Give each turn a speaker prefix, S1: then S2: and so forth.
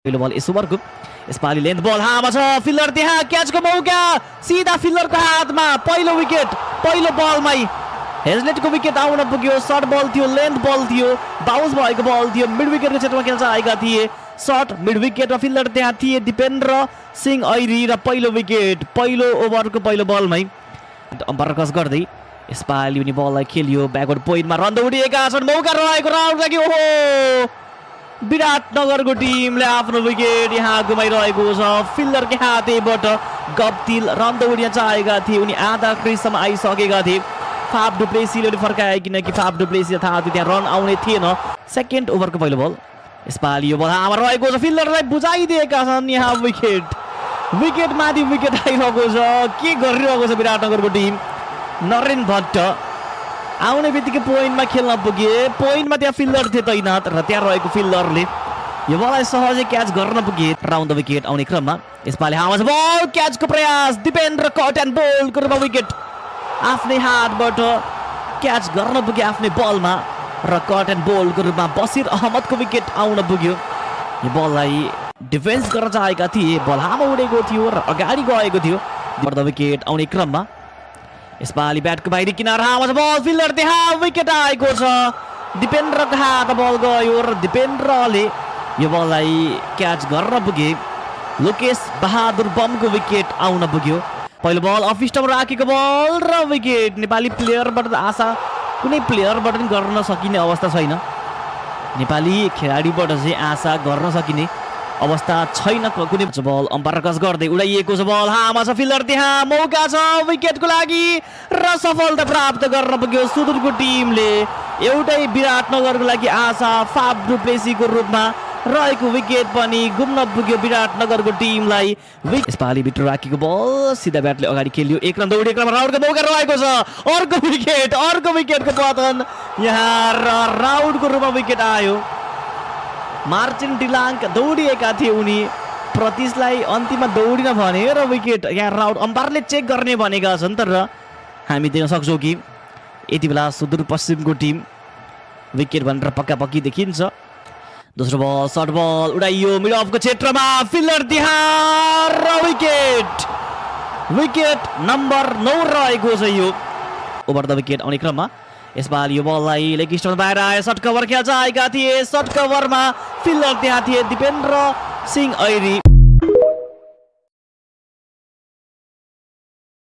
S1: पहिलो बल यस ओभरको यसपालि लेन्थ बल हामा छ फिल्डर त्यहाँ क्याचको मौका सिधा फिल्डरको हातमा पहिलो विकेट पहिलो बलमै हेजलेटको विकेट आउन पुग्यो सर्ट बल थियो लेन्थ बल थियो बाउन्स भएको बल थियो मिड विकेटको क्षेत्रमा खेल्न आएका थिए सर्ट मिड विकेटमा फिल्डर त्यहाँ थिए दिपेन्द्र सिंह ऐरी र पहिलो विकेट पहिलो ओभरको पहिलो बलमै अम्पायर क्रस गर्दै यसपालि पनि बललाई खेलियो ब्याकवर्ड पोइन्टमा रन दौडिएका छन् मौका रहेको राउन्ड लागि ओहो विराटनगरको टिमले आफ्नो विकेट यहाँ गुमाइरहेको छ फिल्डरकै हातैबाट गप्तिल रन दौडिन चाहेका थिए उनी आधा क्रिजसम्म आइसकेका थिए फाफ डुप्लेसीले फर्काए किनकि फाफ डुप्लेसी थाहा थियो त्यहाँ रन आउने थिएन सेकेन्ड ओभरको पहिलो बल यसपालि यो बल हामा रहेको छ फिल्डरलाई बुझाइदिएका छन् यहाँ विकेट माथि विकेट आइरहेको छ के गरिरहेको छ विराटनगरको टिम नरेन भट्ट आउने बित्तिकै पोइन्टमा खेल्न पुगे पोइन्टमा त्यहाँ फिल्डर थिए तैनात र त्यहाँ रहेको फिल्डरले यो बललाई सहजै क्याच गर्न पुगे राउन्ड द विकेट आउने क्रममा यसपालि हामा छ बल क्याचको प्रयास दिपेन्द्र कट एन्ड बोल्डको रूपमा विकेट आफ्नै हातबाट क्याच गर्न पुगे आफ्नै बलमा र कट एन्ड बोल्डको रूपमा बसिर अहमदको विकेट आउन पुग्यो यो बललाई डिफेन्स गर्न चाहेका थिए बल हामा उडेको थियो र अगाडि गएको थियो द विकेट आउने क्रममा यसपालि ब्याटको बाहिरी किनार हामा छ बल फिल्डर त्यहाँ विकेट आएको छ दिपेन्द्रको हात बल गयो र दिपेन्द्रले यो बललाई क्याच गर्न पुगे लोकेश बहादुर बमको विकेट आउन पुग्यो पहिलो बल अफ स्टम्प राखेको बल र विकेट नेपाली प्लेयरबाट आशा कुनै प्लेयरबाट पनि गर्न सकिने अवस्था छैन नेपाली खेलाडीबाट चाहिँ आशा गर्न सकिने अवस्था छैन कुनै बल अम्पायर क्रस गर्दै उडाइएको छ बल हामा छ फिल्डर त्यहाँ मौका छ विकेटको लागि र सफलता प्राप्त गर्न पुग्यो सुदूरको टिमले एउटै विराटनगरको लागि आशा फाफ डुप्लेसीको रूपमा रहेको विकेट पनि गुम्न पुग्यो विराटनगरको टिमलाई यसपालि भित्र राखेको बल सिधा ब्याटले अगाडि खेलियो एक रन दौडिएको राउन्डको मौका रहेको छ अर्को विकेटको पतन यहाँ र राउन्डको रूपमा विकेट आयो मार्चिन डिलाङ्क दौडिएका थिए उनी प्रतीशलाई अन्तिममा दौडिन भने र विकेट यहाँ राउन्ड अम्पायरले चेक गर्ने भनेका छन् तर हामी देख्न सक्छौँ कि यति बेला सुदूरपश्चिमको टिम विकेट भनेर पक्कापक्की देखिन्छ दोस्रो बल सर्ट बल उडाइयो मिड अफको क्षेत्रमा फिल्डर त्यहाँ र विकेट नम्बर 9 रहेको छ यो ओभर द विकेट आउने क्रममा यसपालि यो बललाई लेग स्टम्प बाहिर आयो सर्ट कभर खेल्न चाहेका थिए सर्ट कभरमा फिल्डर त्यहाँ थिए दिपेन्द्र सिंह ऐरी